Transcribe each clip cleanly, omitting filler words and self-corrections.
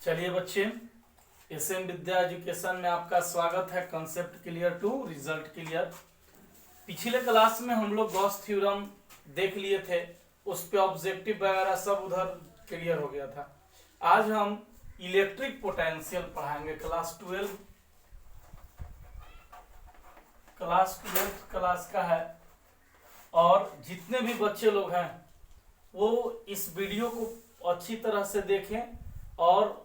चलिए बच्चे, एसएम विद्या एजुकेशन में आपका स्वागत है। Concept clear to result clear. पिछले क्लास में हम लोग गॉस थ्योरम देख लिए थे, उस पे ऑब्जेक्टिव वगैरह सब उधर क्लियर हो गया था। आज हम इलेक्ट्रिक पोटेंशियल पढ़ाएंगे। क्लास 12 क्लास का है, और जितने भी बच्चे लोग हैं वो इस वीडियो को अच्छी तरह से देखें और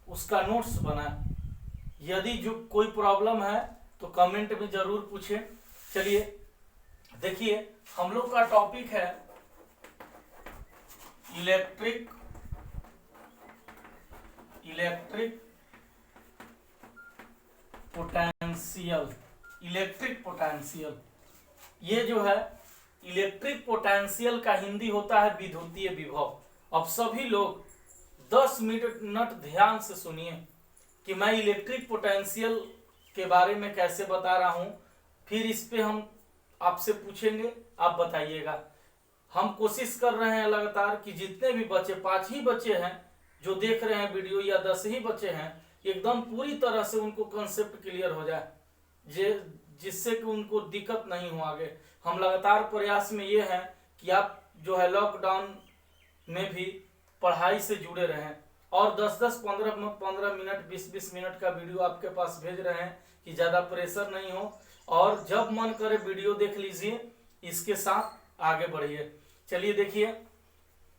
उसका नोट्स बनाएं। यदि जो कोई प्रॉब्लम है तो कमेंट में जरूर पूछें। चलिए देखिए, हम लोग का टॉपिक है इलेक्ट्रिक पोटेंशियल। ये जो है इलेक्ट्रिक पोटेंशियल का हिंदी होता है विद्युतीय विभव। अब सभी लोग 10 मिनट ध्यान से सुनिए कि मैं इलेक्ट्रिक पोटेंशियल के बारे में कैसे बता रहा हूं, फिर इस पे हम आपसे पूछेंगे, आप बताइएगा। हम कोशिश कर रहे हैं लगातार कि जितने भी बच्चे, 5 ही बच्चे हैं जो देख रहे हैं वीडियो, या 10 ही बच्चे हैं, एकदम पूरी तरह से उनको कंसेप्ट क्लियर हो जाए, जिससे कि उनको दिक्कत नहीं हो आगे। हम लगातार प्रयास में ये है कि आप जो है लॉकडाउन में भी पढ़ाई से जुड़े रहें, और 10-10, 15 मिनट, 20-20 मिनट का वीडियो आपके पास भेज रहे हैं कि ज़्यादा प्रेशर नहीं हो, और जब मन करे वीडियो देख लीजिए, इसके साथ आगे बढ़िए। चलिए देखिए,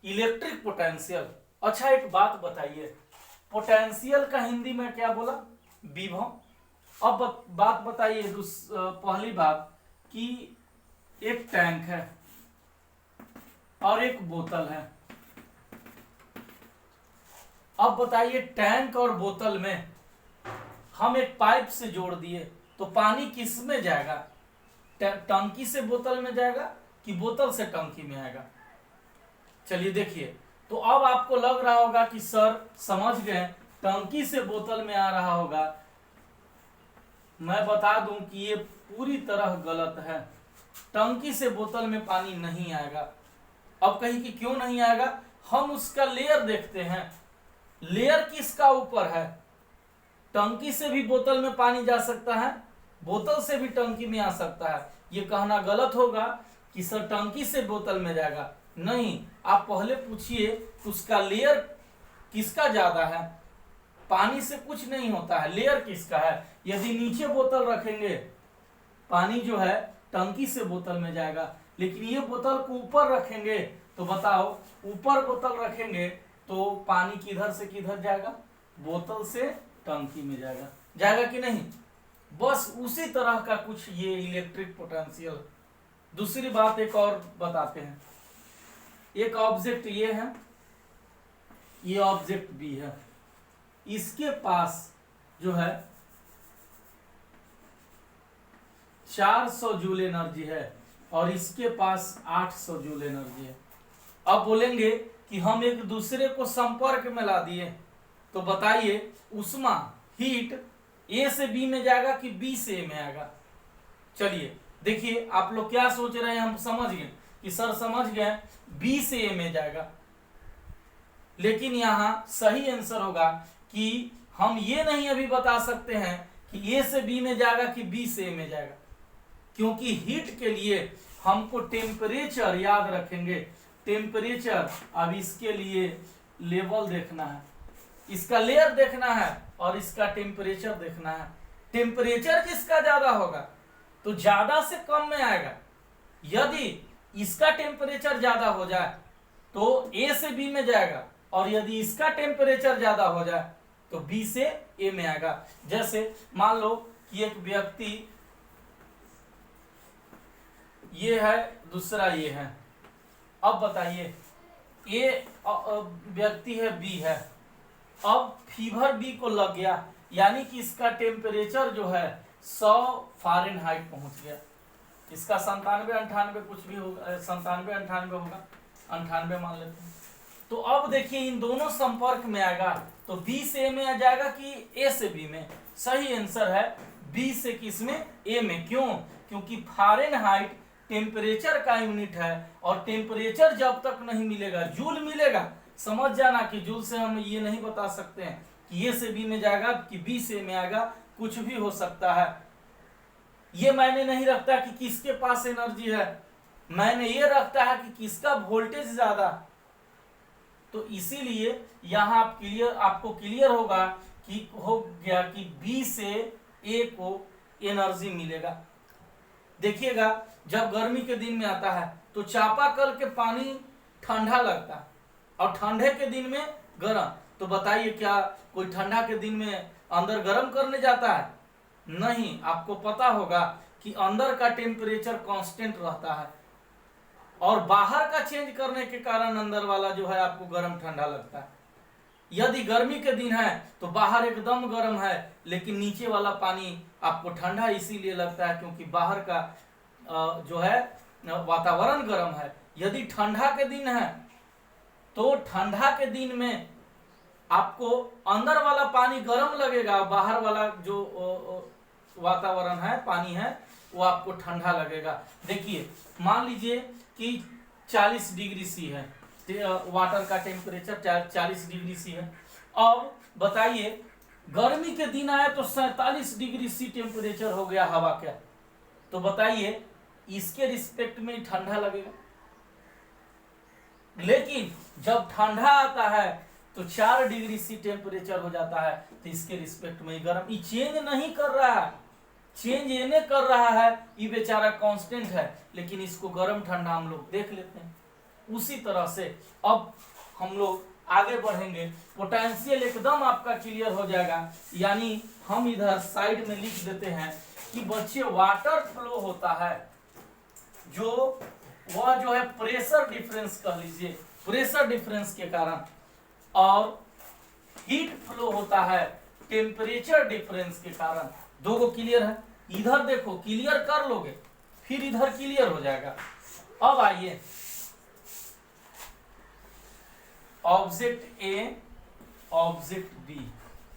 इलेक्ट्रिक पोटेंशियल। अच्छा एक बात बताइए, पोटेंशियल का हिंदी में क्या बोला? विभव। अब बात बताइए, पहली बात कि एक टैंक है और एक बोतल है। अब बताइए, टैंक और बोतल में हम एक पाइप से जोड़ दिए तो पानी किस में जाएगा? टंकी से बोतल में जाएगा कि बोतल से टंकी में आएगा? चलिए देखिए, तो अब आपको लग रहा होगा कि सर समझ गए, टंकी से बोतल में आ रहा होगा। मैं बता दूं कि ये पूरी तरह गलत है। टंकी से बोतल में पानी नहीं आएगा। अब कहीं कि क्यों नहीं आएगा? हम उसका लेयर देखते हैं। लेयर किसका ऊपर है? टंकी से भी बोतल में पानी जा सकता है, बोतल से भी टंकी में आ सकता है। ये कहना गलत होगा कि सर टंकी से बोतल में जाएगा। नहीं, आप पहले पूछिए उसका लेयर किसका ज्यादा है। पानी से कुछ नहीं होता है, लेयर किसका है। यदि नीचे बोतल रखेंगे, पानी जो है टंकी से बोतल में जाएगा, लेकिन ये बोतल को ऊपर रखेंगे तो बताओ, ऊपर बोतल रखेंगे तो पानी किधर से किधर जाएगा? बोतल से टंकी में जाएगा। जाएगा कि नहीं? बस उसी तरह का कुछ ये इलेक्ट्रिक पोटेंशियल। दूसरी बात एक और बताते हैं। एक ऑब्जेक्ट ये है, ये ऑब्जेक्ट बी है, इसके पास जो है 400 जूल एनर्जी है और इसके पास 800 जूल एनर्जी है। अब बोलेंगे कि हम एक दूसरे को संपर्क में ला दिए, तो बताइए उष्मा, हीट ए से बी में जाएगा कि बी से ए में आएगा? चलिए देखिए, आप लोग क्या सोच रहे हैं, हम समझ गए कि सर समझ गए बी से ए में जाएगा, लेकिन यहां सही आंसर होगा कि हम ये नहीं अभी बता सकते हैं कि ए से बी में जाएगा कि बी से ए में जाएगा, क्योंकि हीट के लिए हमको टेम्परेचर याद रखेंगे। टेम्परेचर, अब इसके लिए लेवल देखना है, इसका लेयर देखना है और इसका टेम्परेचर देखना है। टेम्परेचर किसका ज्यादा होगा तो ज्यादा से कम में आएगा। यदि इसका टेम्परेचर ज्यादा हो जाए तो ए से बी में जाएगा, और यदि इसका टेम्परेचर ज्यादा हो जाए तो बी से ए में आएगा। जैसे मान लो कि एक व्यक्ति ये है, दूसरा ये है। अब बताइए, ये व्यक्ति है बी है, अब फीवर बी को लग गया, यानी कि इसका टेम्परेचर जो है 100 फ़ारेनहाइट पहुंच गया। इसका 97-98 कुछ भी होगा, 97-98 होगा, 98 मान लेते हैं। तो अब देखिए, इन दोनों संपर्क में आएगा तो बी से ए में आ जाएगा कि ए से बी में? सही आंसर है बी से किस में? ए में। क्यों? क्योंकि फ़ारेनहाइट टेम्परेचर का यूनिट है, और टेम्परेचर जब तक नहीं मिलेगा, जूल मिलेगा। समझ जाना कि जूल से हम ये नहीं बता सकते हैं कि ए से बी में जाएगा कि बी से में आएगा, कुछ भी हो सकता है। ये मायने नहीं रखता कि किसके पास एनर्जी है, मायने ये रखता है कि किसका वोल्टेज ज्यादा। तो इसीलिए यहाँ आपको क्लियर होगा कि हो गया कि बी से ए को एनर्जी मिलेगा। देखिएगा जब गर्मी के दिन में आता है तो चापाकल के पानी ठंडा लगता है और ठंडे के दिन में गर्म। तो बताइए क्या कोई ठंडा के दिन में अंदर गर्म करने जाता है? नहीं। आपको पता होगा कि अंदर का टेम्परेचर कांस्टेंट रहता है और बाहर का चेंज करने के कारण अंदर वाला जो है आपको गर्म ठंडा लगता है। यदि गर्मी के दिन है तो बाहर एकदम गर्म है लेकिन नीचे वाला पानी आपको ठंडा इसीलिए लगता है क्योंकि बाहर का जो है वातावरण गर्म है। यदि ठंडा के दिन है तो ठंडा के दिन में आपको अंदर वाला पानी गर्म लगेगा, बाहर वाला जो वातावरण है, पानी है, वो आपको ठंडा लगेगा। देखिए मान लीजिए कि 40 डिग्री सी है, वाटर का टेम्परेचर 40 डिग्री सी है। अब बताइए गर्मी के दिन आए तो 47 डिग्री सी टेम्परेचर हो गया हवा का, तो बताइए इसके रिस्पेक्ट में ठंडा लगेगा। लेकिन जब ठंडा आता है तो 4 डिग्री सी टेम्परेचर हो जाता है, तो इसके रिस्पेक्ट में गर्म। ये चेंज नहीं कर रहा है, चेंज ये कर रहा है, ये बेचारा कांस्टेंट है, लेकिन इसको गर्म ठंडा हम लोग देख लेते हैं। उसी तरह से अब हम लोग आगे बढ़ेंगे, पोटेंशियल एकदम आपका क्लियर हो जाएगा। यानी हम इधर साइड में लिख देते हैं कि बच्चे वाटर फ्लो होता है जो वह जो है प्रेशर डिफरेंस कह लीजिए, प्रेशर डिफरेंस के कारण, और हीट फ्लो होता है टेम्परेचर डिफरेंस के कारण। दो को क्लियर है? इधर देखो क्लियर कर लोगे फिर इधर क्लियर हो जाएगा। अब आइए ऑब्जेक्ट ए ऑब्जेक्ट बी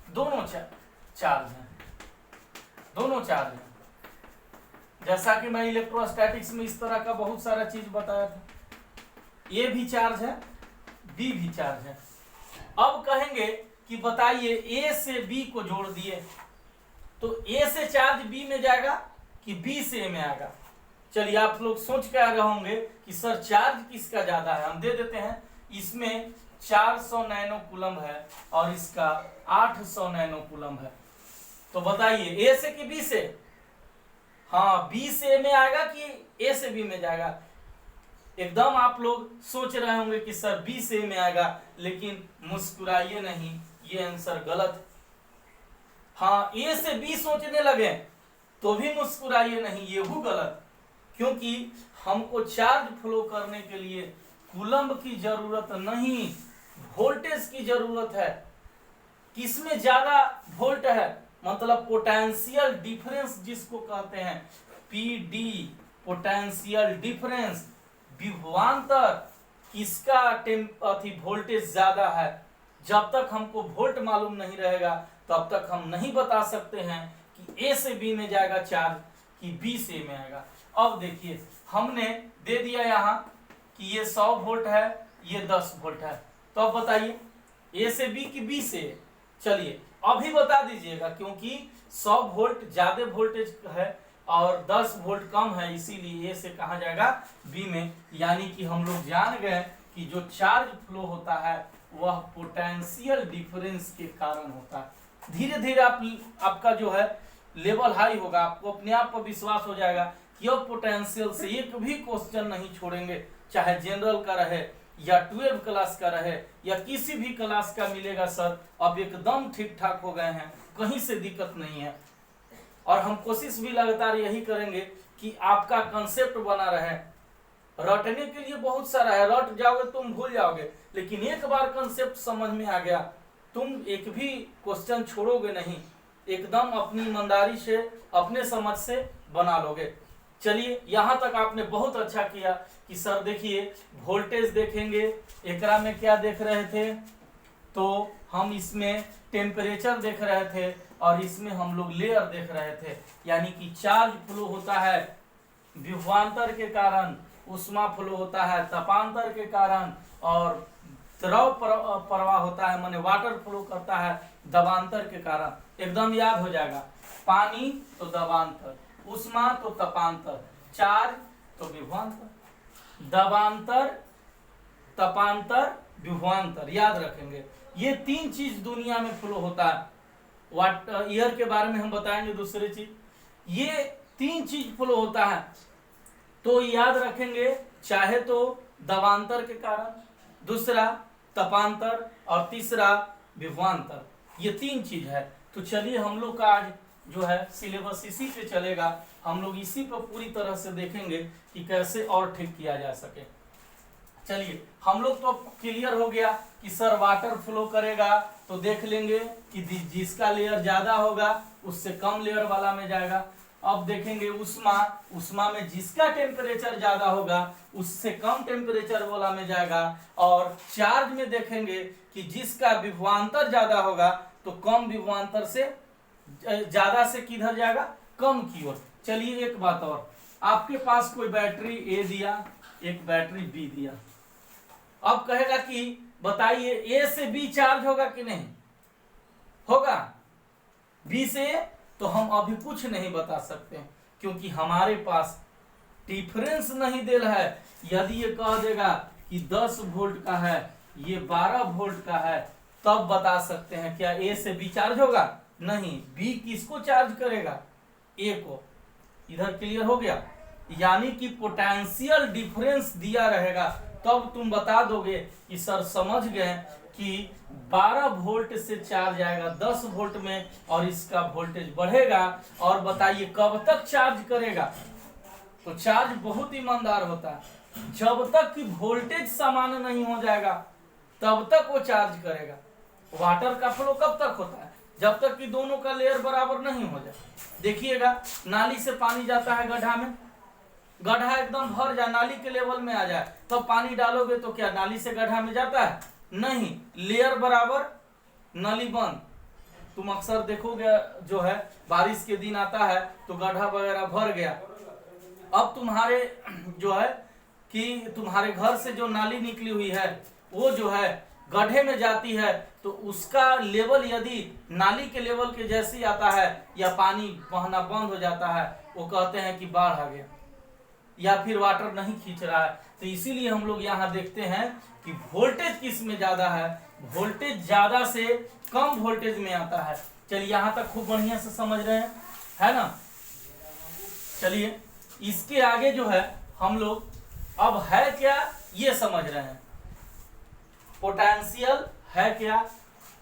दोनों चार्ज हैं, दोनों चार्ज हैं। जैसा कि मैं इलेक्ट्रोस्टैटिक्स में इस तरह का बहुत सारा चीज बताया था। ए भी चार्ज है, बी भी चार्ज है। अब कहेंगे कि बताइए ए से बी को जोड़ दिए तो ए से चार्ज बी में जाएगा कि बी से ए में आएगा। चलिए आप लोग सोच के आ रहे होंगे कि सर चार्ज किसका ज्यादा है, हम दे देते हैं। इसमें 400 नैनो कूलम है और इसका 800 नैनो कूलम है। तो बताइए ए से कि बी से? हाँ, बी से ए में आएगा कि ए से बी में जाएगा? एकदम आप लोग सोच रहे होंगे कि सर बी से ए में आएगा, लेकिन मुस्कुराइए नहीं, ये आंसर गलत है। हाँ, ए से बी सोचने लगे तो भी मुस्कुराइए नहीं, ये भी गलत, क्योंकि हमको चार्ज फ्लो करने के लिए कूलम्ब की जरूरत नहीं, वोल्टेज की जरूरत है। किसमें ज्यादा वोल्ट है, मतलब पोटेंशियल डिफरेंस जिसको कहते हैं, पीडी पोटेंशियल डिफरेंस, विभवांतर, किसका वोल्टेज ज्यादा है। जब तक हमको वोल्ट मालूम नहीं रहेगा तब तक हम नहीं बता सकते हैं कि ए से बी में जाएगा चार्ज कि बी से ए में आएगा। अब देखिए हमने दे दिया यहाँ कि ये 100 वोल्ट है, ये 10 वोल्ट है। तो अब बताइए ए से बी कि बी से ए? चलिए अभी बता दीजिएगा, क्योंकि 100 वोल्ट ज्यादा वोल्टेज है और 10 वोल्ट कम है, इसीलिए ए से कहा जाएगा बी में। यानी कि हम लोग जान गए कि जो चार्ज फ्लो होता है वह पोटेंशियल डिफरेंस के कारण होता है। धीरे धीरे आपका जो है लेवल हाई होगा, आपको अपने आप पर विश्वास हो जाएगा कि अब पोटेंशियल से एक भी क्वेश्चन नहीं छोड़ेंगे, चाहे जनरल का रहे या 12 क्लास का रहे या किसी भी क्लास का मिलेगा। सर अब एकदम ठीक ठाक हो गए हैं, कहीं से दिक्कत नहीं है। और हम कोशिश भी लगातार यही करेंगे कि आपका कंसेप्ट बना रहे। रटने के लिए बहुत सारा है, रट जाओगे तुम भूल जाओगे, लेकिन एक बार कंसेप्ट समझ में आ गया तुम एक भी क्वेश्चन छोड़ोगे नहीं, एकदम अपनी ईमानदारी से अपने समझ से बना लोगे। चलिए यहाँ तक आपने बहुत अच्छा किया कि सर देखिए वोल्टेज देखेंगे, एकरा में क्या देख रहे थे, तो हम इसमें टेम्परेचर देख रहे थे और इसमें हम लोग लेयर देख रहे थे। यानी कि चार्ज फ्लो होता है विभवांतर के कारण, उष्मा फ्लो होता है तपांतर के कारण, और द्रव प्रवाह होता है, माने वाटर फ्लो करता है दबांतर के कारण। एकदम याद हो जाएगा, पानी तो दबांतर, उष्मा तो तपांतर, चार्ज तो विभवांतर। दबांतर, तपांतर, विभवांतर याद रखेंगे। ये तीन चीज दुनिया में फ्लो होता है। एयर के बारे में हम बताएंगे दूसरी चीज। ये तीन चीज फ्लो होता है तो याद रखेंगे, चाहे तो दबांतर के कारण, दूसरा तपांतर और तीसरा विभवांतर। ये तीन चीज है। तो चलिए हम लोग का आज जो है सिलेबस इसी पे चलेगा। हम लोग इसी पर पूरी तरह से देखेंगे कि कैसे और ठीक किया जा सके। चलिए हम लोग तो क्लियर हो गया कि सर वाटर फ्लो करेगा तो देख लेंगे कि जिसका लेयर ज्यादा होगा उससे कम लेयर वाला में जाएगा। अब देखेंगे उष्मा, उष्मा में जिसका टेम्परेचर ज्यादा होगा उससे कम टेम्परेचर वाला में जाएगा। और चार्ज में देखेंगे कि जिसका विभवांतर ज्यादा होगा तो कम विभवांतर से ज्यादा से किधर जाएगा, कम की ओर। चलिए एक बात और, आपके पास कोई बैटरी ए दिया, एक बैटरी बी दिया। अब कहेगा कि बताइए ए से बी चार्ज होगा कि नहीं होगा, बी से ए? तो हम अभी कुछ नहीं बता सकते क्योंकि हमारे पास डिफरेंस नहीं दे रहा है। यदि ये कह देगा कि 10 वोल्ट का है, ये 12 वोल्ट का है, तब बता सकते हैं क्या ए से बी चार्ज होगा। नहीं, बी किसको चार्ज करेगा, ए को। इधर क्लियर हो गया। यानी कि पोटेंशियल डिफरेंस दिया रहेगा तब तुम बता दोगे कि सर समझ गए कि 12 वोल्ट से चार्ज आएगा 10 वोल्ट में और इसका वोल्टेज बढ़ेगा। और बताइए कब तक चार्ज करेगा। तो चार्ज बहुत ईमानदार होता है, जब तक कि वोल्टेज समान नहीं हो जाएगा तब तक वो चार्ज करेगा। वाटर का फ्लो कब तक होता है, जब तक कि दोनों का लेयर बराबर नहीं हो जाए। देखिएगा नाली से पानी जाता है गड्ढा में, गड्ढा एकदम भर जाए, नाली के लेवल में आ जाए, तो पानी डालोगे तो क्या नाली से गड्ढा में जाता है, नहीं, लेयर बराबर नली बंद। तुम अक्सर देखोगे जो है बारिश के दिन आता है तो गड्ढा वगैरह भर गया। अब तुम्हारे जो है कि तुम्हारे घर से जो नाली निकली हुई है वो जो है गड्ढे में जाती है तो उसका लेवल यदि नाली के लेवल के जैसे ही आता है या पानी बहना बंद हो जाता है, वो कहते हैं कि बाढ़ आ गया या फिर वाटर नहीं खींच रहा है। तो इसीलिए हम लोग यहाँ देखते हैं कि वोल्टेज किस में ज्यादा है, वोल्टेज ज्यादा से कम वोल्टेज में आता है। चलिए यहाँ तक खूब बढ़िया से समझ रहे हैं, है ना। चलिए इसके आगे जो है हम लोग अब है क्या ये समझ रहे हैं। पोटेंशियल है क्या,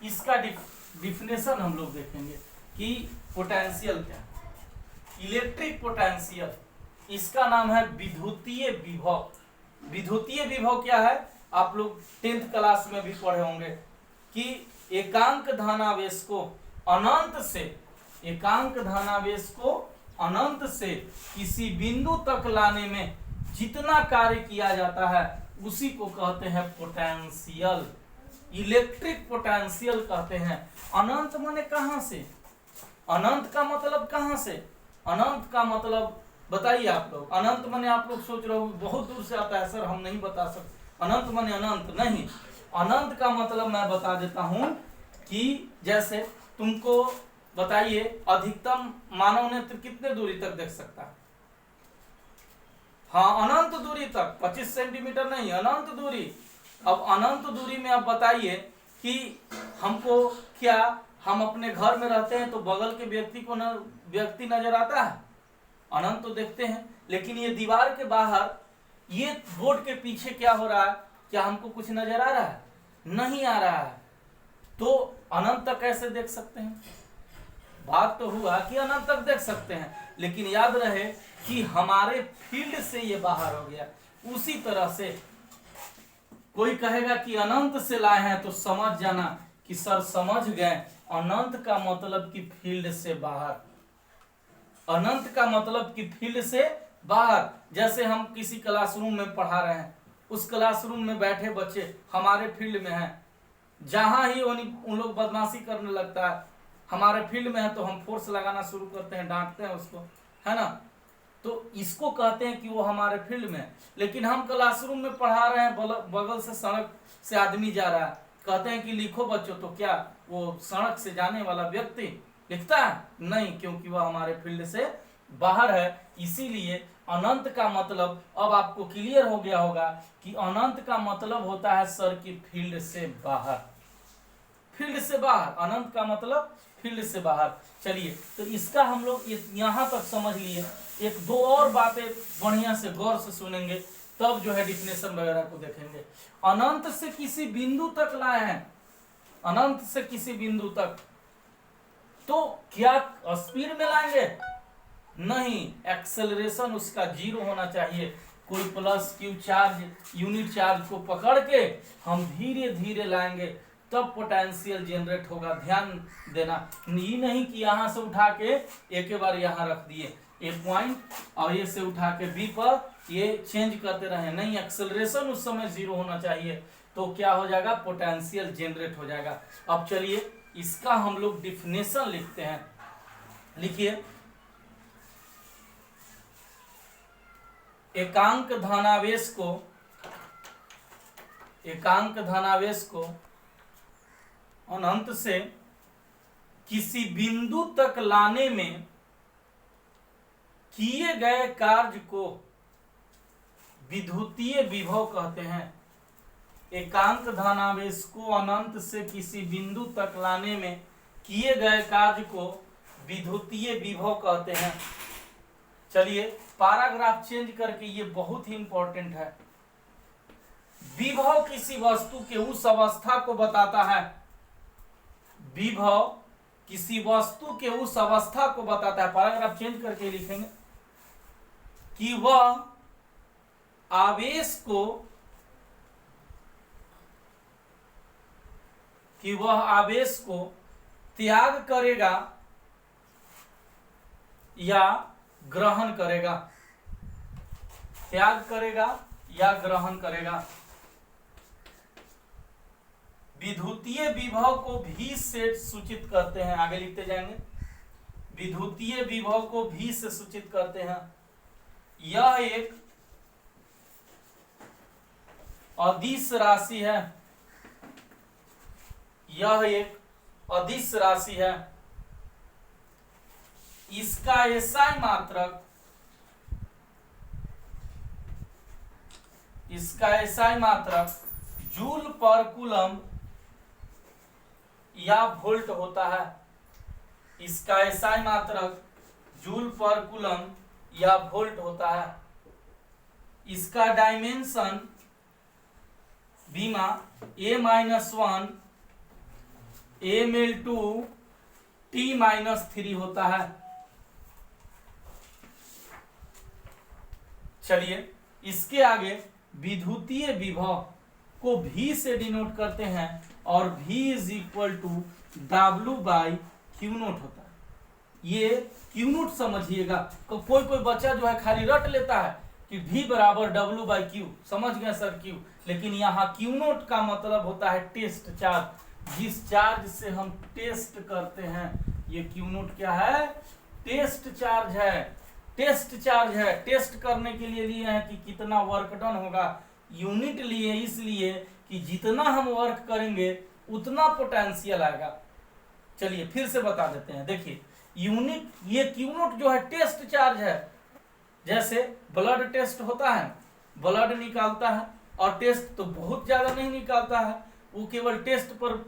इसका डिफिनेशन हम लोग देखेंगे कि पोटेंशियल क्या है। इलेक्ट्रिक पोटेंशियल, इसका नाम है विद्युतीय विभव। विद्युतीय विभव क्या है, आप लोग 10th क्लास में भी पढ़े होंगे कि एकांक धनावेश को अनंत से, एकांक धनावेश को अनंत से किसी बिंदु तक लाने में जितना कार्य किया जाता है उसी को कहते हैं पोटेंशियल। इलेक्ट्रिक पोटेंशियल कहते हैं। अनंत माने कहां से, अनंत का मतलब कहां से, अनंत का मतलब बताइए आप लोग। अनंत माने आप लोग सोच रहे हो बहुत दूर से आता है, सर हम नहीं बता सकते अनंत माने अनंत नहीं। अनंत का मतलब मैं बता देता हूं कि जैसे तुमको बताइए अधिकतम मानव नेत्र कितने दूरी तक देख सकता है, हाँ अनंत दूरी तक, 25 सेंटीमीटर नहीं, अनंत दूरी। अब अनंत दूरी में आप बताइए कि हमको क्या, हम अपने घर में रहते हैं तो बगल के व्यक्ति को व्यक्ति नजर आता है, अनंत तो देखते हैं। लेकिन ये दीवार के बाहर, ये बोर्ड के पीछे क्या हो रहा है, क्या हमको कुछ नजर आ रहा है, नहीं आ रहा है। तो अनंत तक कैसे देख सकते हैं, बात तो हुआ कि अनंत तक देख सकते हैं, लेकिन याद रहे कि हमारे फील्ड से ये बाहर हो गया। उसी तरह से कोई कहेगा कि अनंत से लाए हैं तो समझ जाना कि सर समझ गए, अनंत का मतलब कि फील्ड से बाहर, अनंत का मतलब कि फील्ड से बाहर। जैसे हम किसी क्लासरूम में पढ़ा रहे हैं, उस क्लासरूम में बैठे बच्चे हमारे फील्ड में हैं, जहां ही उन लोग बदमाशी करने लगता है हमारे फील्ड में है तो हम फोर्स लगाना शुरू करते हैं, डांटते हैं उसको, है ना। तो इसको कहते हैं कि वो हमारे फील्ड में। लेकिन हम क्लासरूम में पढ़ा रहे हैं, बगल से सड़क से आदमी जा रहा है, कहते हैं कि लिखो बच्चों, तो क्या वो सड़क से जाने वाला व्यक्ति लिखता है? नहीं, क्योंकि वह हमारे फील्ड से बाहर है। इसीलिए अनंत का मतलब अब आपको क्लियर हो गया होगा कि अनंत का मतलब होता है सर की फील्ड से बाहर। फील्ड से बाहर, अनंत का मतलब फील्ड से बाहर। चलिए, तो इसका हम लोग यहां तक समझ लिए। एक दो और बातें बढ़िया से गौर से सुनेंगे, तब जो है डिफिनेशन वगैरह को देखेंगे। अनंत से किसी बिंदु तक लाए हैं, अनंत से किसी बिंदु तक, तो क्या स्पीड में लाएंगे? नहीं, एक्सेलरेशन उसका 0 होना चाहिए। कोई plus Q charge, unit charge को पकड़ के हम धीरे धीरे लाएंगे, तब पोटेंशियल जनरेट होगा। ध्यान देना, ये नहीं कि यहां से उठा के एक बार यहां रख दिए ए पॉइंट, और ये से उठा के बी पर ये चेंज करते रहे। नहीं, एक्सेलरेशन उस समय 0 होना चाहिए, तो क्या हो जाएगा? पोटेंशियल जनरेट हो जाएगा। अब चलिए इसका हम लोग डिफिनेशन लिखते हैं। लिखिए, एकांक धनावेश को अनंत से किसी बिंदु तक लाने में किए गए कार्य को विद्युतीय विभव कहते हैं। एकांक धनावेश को अनंत से किसी बिंदु तक लाने में किए गए कार्य को विद्युतीय विभव कहते हैं। चलिए पैराग्राफ चेंज करके, ये बहुत ही इंपॉर्टेंट है। विभव किसी वस्तु के उस अवस्था को बताता है, विभव किसी वस्तु के उस अवस्था को बताता है, पैराग्राफ चेंज करके लिखेंगे कि वह आवेश को त्याग करेगा या ग्रहण करेगा, त्याग करेगा या ग्रहण करेगा। विद्युतीय विभव को भी से सूचित करते हैं। आगे लिखते जाएंगे, विद्युतीय विभव को भी से सूचित करते हैं। यह एक अदिश राशि है, यह एक अदिश राशि है। इसका एसआई मात्रक जूल पर कूलम या वोल्ट होता है। इसका एसआई मात्रक जूल पर कूलम या वोल्ट होता है। इसका डायमेंशन बीमा a-1 ml2 T-3 होता है। चलिए इसके आगे विद्युतीय विभव को V से डिनोट करते हैं और V is equal to W/Q note होता है। ये Q नोट समझिएगा, तो कोई बच्चा जो है खाली रट लेता है कि V बराबर W/Q, समझ गए सर Q, लेकिन यहाँ Q नोट का मतलब होता है टेस्ट चार्ज। जिस चार्ज से हम टेस्ट करते हैं, ये Q नोट क्या है? टेस्ट चार्ज है। टेस्ट चार्ज है, टेस्ट करने के लिए हैं कि कितना वर्क डन होगा। यूनिट लिए इसलिए कि जितना हम वर्क करेंगे उतना पोटेंशियल आएगा। चलिए फिर से बता देते हैं, देखिए यूनिट, ये क्यू नोट जो है टेस्ट चार्ज है। जैसे ब्लड टेस्ट होता है, ब्लड निकालता है, और टेस्ट तो बहुत ज्यादा नहीं निकालता है, वो केवल टेस्ट पर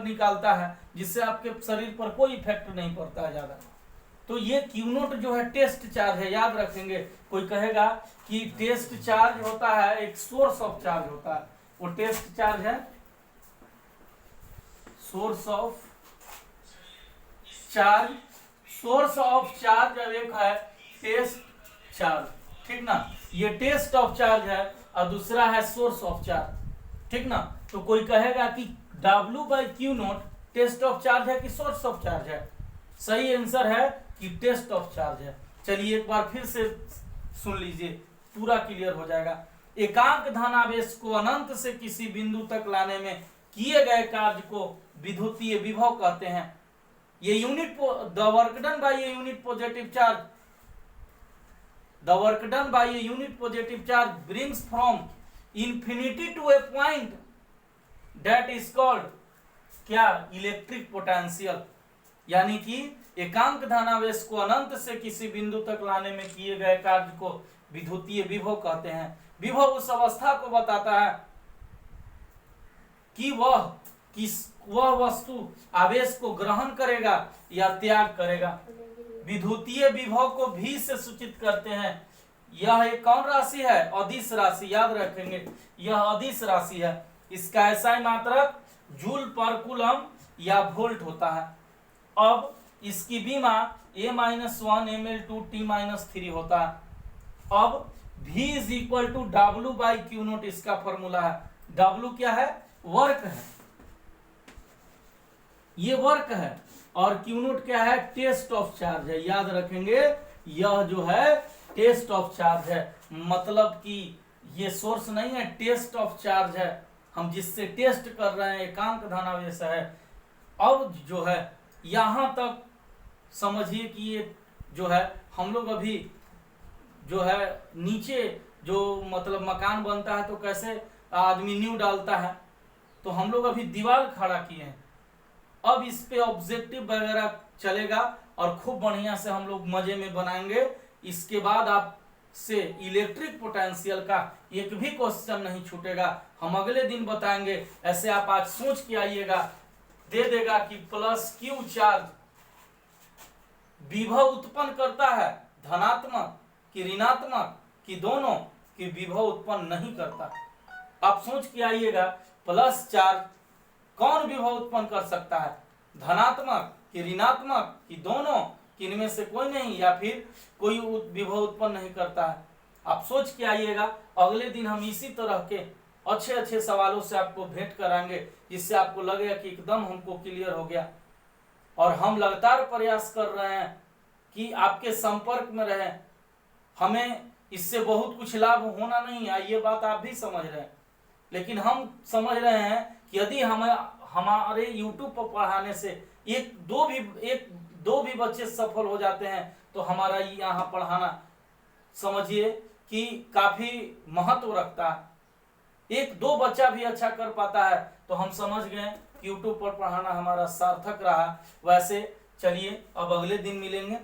निकालता है, जिससे आपके शरीर पर कोई इफेक्ट नहीं पड़ता है ज्यादा। तो ये क्यू नोट जो है टेस्ट चार्ज है, याद रखेंगे। कोई कहेगा कि टेस्ट चार्ज होता है, एक सोर्स ऑफ चार्ज होता है, वो टेस्ट चार्ज है, source of charge. Source of charge अब एक है टेस्ट चार्ज, ठीक ना। ये टेस्ट ऑफ चार्ज है और दूसरा है सोर्स ऑफ चार्ज, ठीक ना। तो कोई कहेगा कि W/Q note test of charge है कि सोर्स ऑफ चार्ज है? सही आंसर है कि टेस्ट ऑफ चार्ज है। चलिए एक बार फिर से सुन लीजिए, पूरा क्लियर हो जाएगा। एकांक धनावेश को अनंत से किसी बिंदु तक लाने में किए गए कार्य को विद्युतीय विभव कहते हैं। ये unit the work done by a unit positive charge the work done by a unit positive charge brings from infinity to a point that is called क्या, इलेक्ट्रिक पोटेंशियल। यानी कि एकांक धनावेश को अनंत से किसी बिंदु तक लाने में किए गए कार्य को विद्युतीय विभव कहते हैं। विभव उस अवस्था को बताता है कि वह वस्तु आवेश को ग्रहण करेगा या त्याग करेगा। विद्युतीय विभव को भी से सूचित करते हैं। यह एक कौन राशि है, अदिश राशि, याद रखेंगे यह अदिश राशि है। इसका SI मात्रक जूल पर कूलम या वोल्ट होता है। अब इसकी बीमा A-1 ml2T-3 होता है। अब V is equal to W/Q0 इसका फॉर्मूला है। W क्या है, वर्क है, ये वर्क है, और Q0 क्या है, टेस्ट ऑफ चार्ज है। याद रखेंगे यह जो है टेस्ट ऑफ चार्ज है, मतलब कि ये सोर्स नहीं है, टेस्ट ऑफ चार्ज है, हम जिससे टेस्ट कर रहे हैं एकांक धनावेश है। अब जो है यहां तक समझिए कि ये जो है हम लोग अभी जो है नीचे जो मतलब मकान बनता है तो कैसे आदमी नींव डालता है, तो हम लोग अभी दीवार खड़ा किए हैं। अब इस पे ऑब्जेक्टिव वगैरह चलेगा और खूब बढ़िया से हम लोग मजे में बनाएंगे। इसके बाद आप से इलेक्ट्रिक पोटेंशियल का एक भी क्वेश्चन नहीं छूटेगा, हम अगले दिन बताएंगे। ऐसे आप आज सोच के आइएगा, दे देगा कि प्लस क्यू चार्ज विभव उत्पन्न करता है, धनात्मक कि ऋणात्मक कि दोनों, कि विभव उत्पन्न नहीं करता। आप सोच के आइएगा प्लस चार्ज कौन विभव उत्पन्न कर सकता है, धनात्मक कि ऋणात्मक कि दोनों, कि इनमें से कोई नहीं, या फिर कोई विभव उत्पन्न नहीं करता है। आप सोच के आइएगा। अगले दिन हम इसी तरह के अच्छे अच्छे सवालों से आपको भेंट कराएंगे, जिससे आपको लगेगा कि एकदम हमको क्लियर हो गया। और हम लगातार प्रयास कर रहे हैं कि आपके संपर्क में रहें। हमें इससे बहुत कुछ लाभ होना नहीं है, ये बात आप भी समझ रहे हैं, लेकिन हम समझ रहे हैं कि यदि हमें हमारे YouTube पर पढ़ाने से एक दो भी बच्चे सफल हो जाते हैं तो हमारा यहाँ पढ़ाना समझिए कि काफी महत्व रखता है। एक दो बच्चा भी अच्छा कर पाता है तो हम समझ गए कि YouTube पर पढ़ाना हमारा सार्थक रहा। वैसे चलिए अब अगले दिन मिलेंगे।